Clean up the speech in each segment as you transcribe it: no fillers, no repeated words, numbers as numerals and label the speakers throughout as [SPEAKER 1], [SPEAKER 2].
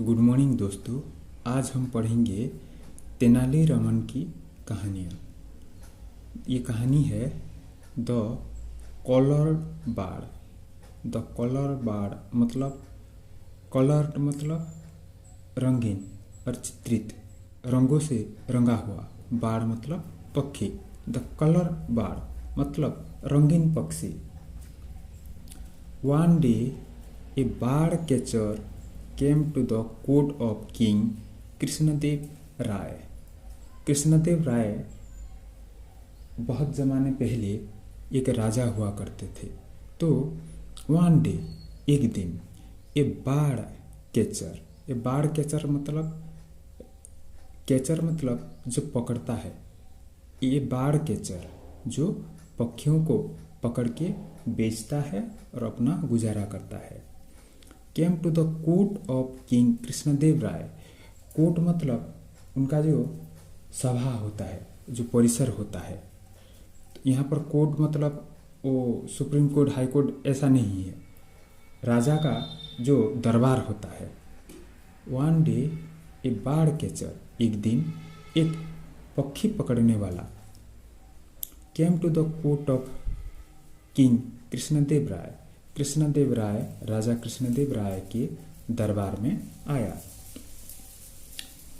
[SPEAKER 1] Good morning दोस्तों। आज हम पढ़ेंगे तेनालीरामन की कहानियाँ। ये कहानी है the coloured bird. The coloured bird मतलब कलर्ड मतलब रंगीन और चित्रित, रंगों से रंगा हुआ। बार्ड मतलब पक्षी। द कलर्ड बार्ड मतलब रंगीन पक्षी। One day, a bird catcher came to the court of King Krishnadeva Rai. Krishnadev राय बहुत ज़माने पहले एक राजा हुआ करते थे। तो वन डे एक दिन ए बार्ड कैचर, ए बार्ड कैचर मतलब जो पकड़ता है, ये बार्ड कैचर जो पक्षियों को पकड़ के बेचता है और अपना गुजारा करता है। Came to the court of king Krishnadeva Raya. Court मतलब उनका जो सभा होता है, जो परिसर होता है। तो यहाँ पर कोर्ट मतलब वो सुप्रीम कोर्ट, हाई कोर्ट ऐसा नहीं है। राजा का जो दरबार होता है। One day a bird catcher, एक दिन एक पक्षी पकड़ने वाला, came to the court of king Krishnadeva Rai, Krishnadev Rai, राजा कृष्णदेव राय के दरबार में आया।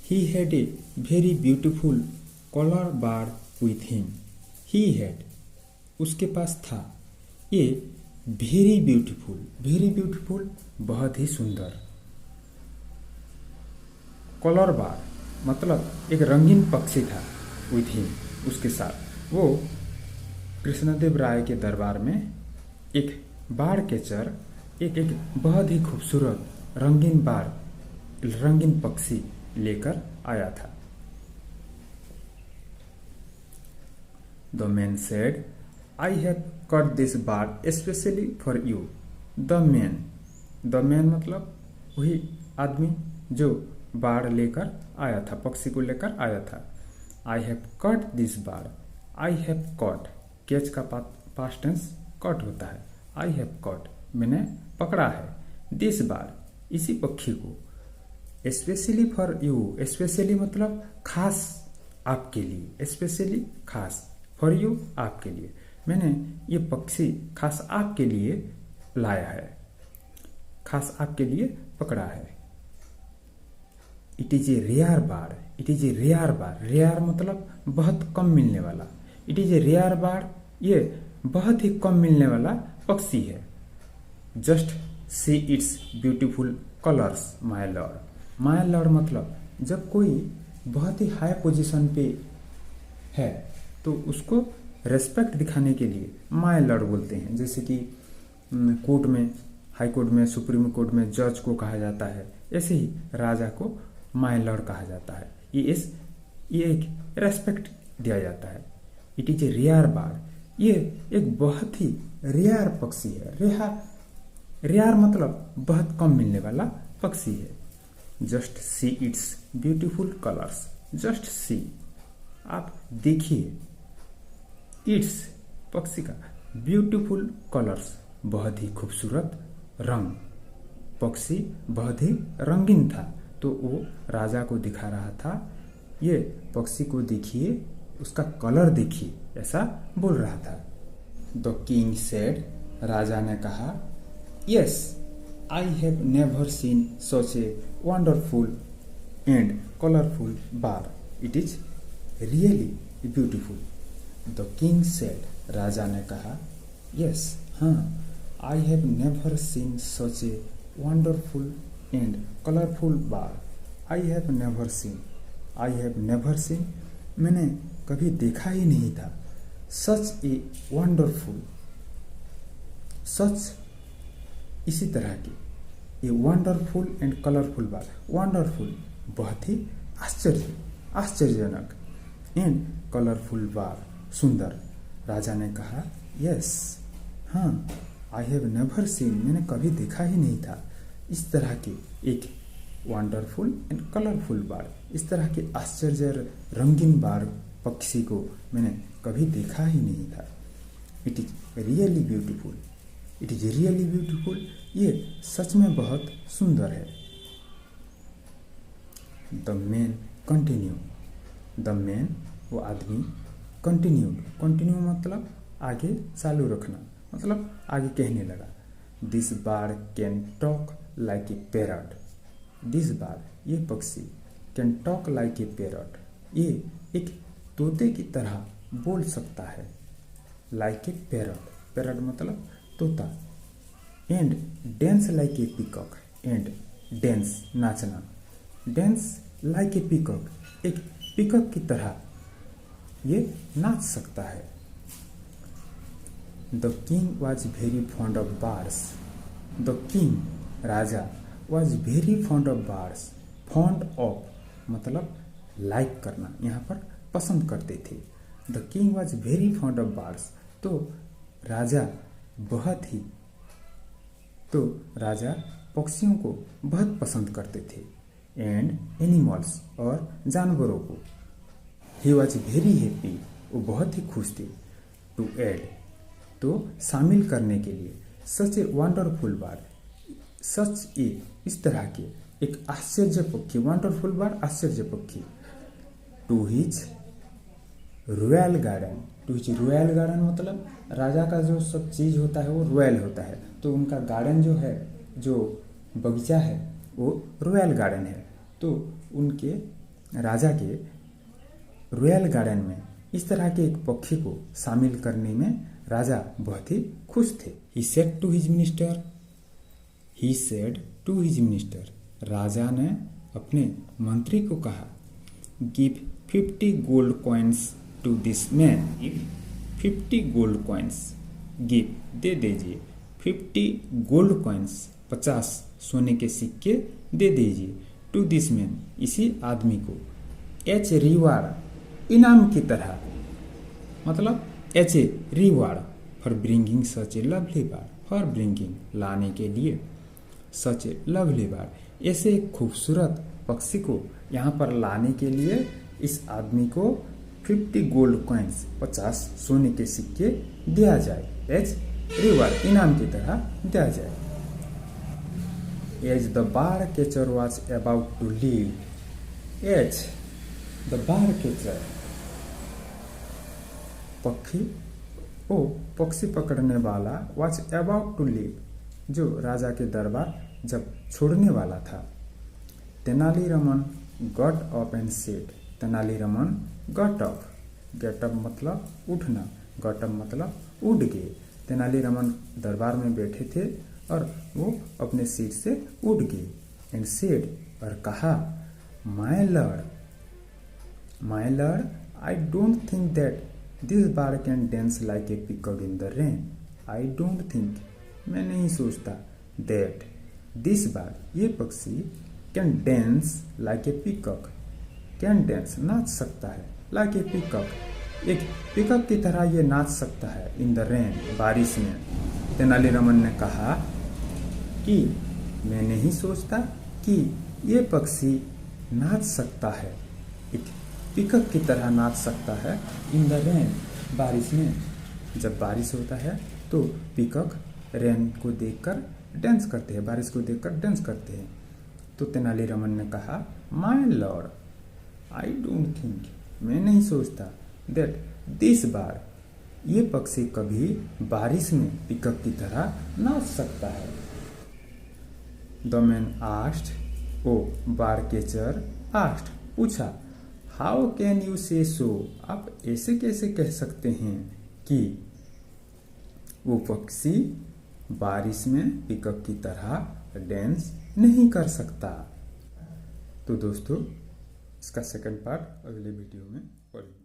[SPEAKER 1] He had a very beautiful colour bird with him. He had, उसके पास था, ये वेरी ब्यूटीफुल बहुत ही सुंदर। कलर बार्ड मतलब एक रंगीन पक्षी था। विथ हिम, उसके साथ। वो कृष्णदेव राय के दरबार में एक बार्ड कैचर, एक बहुत ही खूबसूरत रंगीन पक्षी लेकर आया था। The man said, I have caught this bird specially for you. The man मतलब वही आदमी जो बार्ड लेकर आया था, पक्षी को लेकर आया था। I have caught this bird, I have caught, catch का पास्ट टेंस कट होता है। आई हैव कट, मैंने पकड़ा है। दिस बार्ड, इसी पक्षी को। स्पेशली फॉर यू, स्पेशली मतलब खास आपके लिए। स्पेशली खास, फॉर यू आपके लिए। मैंने ये पक्षी खास आपके लिए लाया है, खास आपके लिए पकड़ा है। It is a rare bird, it is a rare bird. Rare मतलब बहुत कम मिलने वाला। It is a rare bird, ये बहुत ही कम मिलने वाला पक्षी है। Just see its beautiful colours my lord. My lord मतलब जब कोई बहुत ही हाई पोजीशन पे है तो उसको रेस्पेक्ट दिखाने के लिए माय लॉर्ड बोलते हैं। जैसे कि कोर्ट में, हाई कोर्ट में, सुप्रीम कोर्ट में जज को कहा जाता है, ऐसे ही राजा को माय लॉर्ड कहा जाता है। ये एक रेस्पेक्ट दिया जाता है। It is a rare bird, ये एक बहुत ही रेयर पक्षी है। रेयर मतलब बहुत कम मिलने वाला पक्षी है। Just see its beautiful colours, just see, आप देखिए, इट्स पक्षी का ब्यूटीफुल कलर्स, बहुत ही खूबसूरत रंग। पक्षी बहुत ही रंगीन था, तो वो राजा को दिखा रहा था, ये पक्षी को देखिए, उसका कलर देखिए, ऐसा बोल रहा था। द किंग सेड, राजा ने कहा, yes, I have never seen such a wonderful and colourful bird. It is really beautiful. The king said, राजा ने कहा, यस, हाँ, I have never seen such a wonderful and colourful bird. I have never seen, मैंने कभी देखा ही नहीं था। सच a wonderful, सच इसी तरह की, a wonderful and colourful bird. Wonderful बहुत ही आश्चर्यजनक, एंड कलरफुल बार्ड सुंदर। राजा ने कहा, यस, हाँ, आई हैव नेवर सीन, मैंने कभी देखा ही नहीं था इस तरह के एक वंडरफुल एंड कलरफुल बार्ड, इस तरह के आश्चर्य रंगीन बार्ड पक्षी को मैंने कभी देखा ही नहीं था। It is really beautiful, it is really beautiful, ये सच में बहुत सुंदर है। The man continue, the man वो आदमी, कंटिन्यू मतलब आगे चालू रखना, मतलब आगे कहने लगा। This bird can talk like a parrot, this bird ये पक्षी, can talk like a parrot ये एक तोते की तरह बोल सकता है। लाइक ए पैरट, पैरट मतलब तोता। And dense like a peacock, and dense नाचना, डेंस लाइक ए पीकॉक एक पीकॉक की तरह ये नाच सकता है। The king was very fond of birds, the king Raja was very fond of birds, fond of मतलब लाइक करना, यहाँ पर पसंद करते थे। The king was very fond of birds तो राजा पक्षियों को बहुत पसंद करते थे। एंड एनिमल्स और जानवरों को। ही वॉज वेरी हैप्पी वो बहुत ही खुश थे। टू एड तो शामिल करने के लिए। सच ए वंडरफुल बर्ड, सच ए इस तरह के एक आश्चर्य पक्षी, वंडरफुल बर्ड आश्चर्य पक्षी। To his royal garden, to his royal garden मतलब राजा का जो सब चीज होता है वो रॉयल होता है, तो उनका गार्डन जो है, जो बगीचा है वो रॉयल गार्डन है। तो उनके राजा के रॉयल गार्डन में इस तरह के एक पक्षी को शामिल करने में राजा बहुत ही खुश थे। He said to his minister, he said to his minister राजा ने अपने मंत्री को कहा, give 50 gold coins to this man, 50 gold coins give दे दीजिए, 50 गोल्ड कॉइन्स 50 सोने के सिक्के दे दीजिए, टू दिस मैन इसी आदमी को, एच रिवार्ड इनाम की तरह, मतलब H a reward for bringing such A lovely bird, for bringing लाने के लिए, सच ए लवली बर्ड ऐसे एक खूबसूरत पक्षी को यहाँ पर लाने के लिए इस आदमी को 50 गोल्ड कॉइन्स 50 सोने के सिक्के दिया जाए, एज रिवार्ड इनाम की तरह दिया जाए। As the bird catcher was about to leave, as the bird catcher पक्षी पकड़ने वाला वॉज अबाउट टू लीव जो राजा के दरबार जब छोड़ने वाला था। Tenali Raman got up and said, Tenali Raman got up, get up मतलब उठना, गॉट अप मतलब उठ गए। तेनालीरामन दरबार में बैठे थे और वो अपने सीट से उठ गए। एंड सेड और कहा, my Lord I don't think that this bird can dance like a peacock in the rain, I don't think मैं नहीं सोचता, दैट दिस बर्ड ये पक्षी can dance like a peacock, can dance नाच सकता है, लाइक ए पीकॉक एक peacock की तरह ये नाच सकता है, इन द रेन बारिश में। तेनालीरामन ने कहा कि मैं नहीं सोचता कि ये पक्षी नाच सकता है, एक पीकॉक की तरह नाच सकता है, इन द रेन बारिश में। जब बारिश होता है तो पीकॉक रेन को देखकर डांस करते हैं, बारिश को देखकर डांस करते हैं। तो तेनालीरामन ने कहा, my Lord I don't think मैं नहीं सोचता, दैट दिस बर्ड ये पक्षी कभी बारिश में पीकॉक की तरह नाच सकता है। The man asked, O bird catcher asked पूछा, how can you say so आप ऐसे कैसे कह सकते हैं कि वो पक्षी बारिश में पीकॉक की तरह डांस नहीं कर सकता। तो दोस्तों इसका सेकंड पार्ट अगले वीडियो में पढ़ेंगे।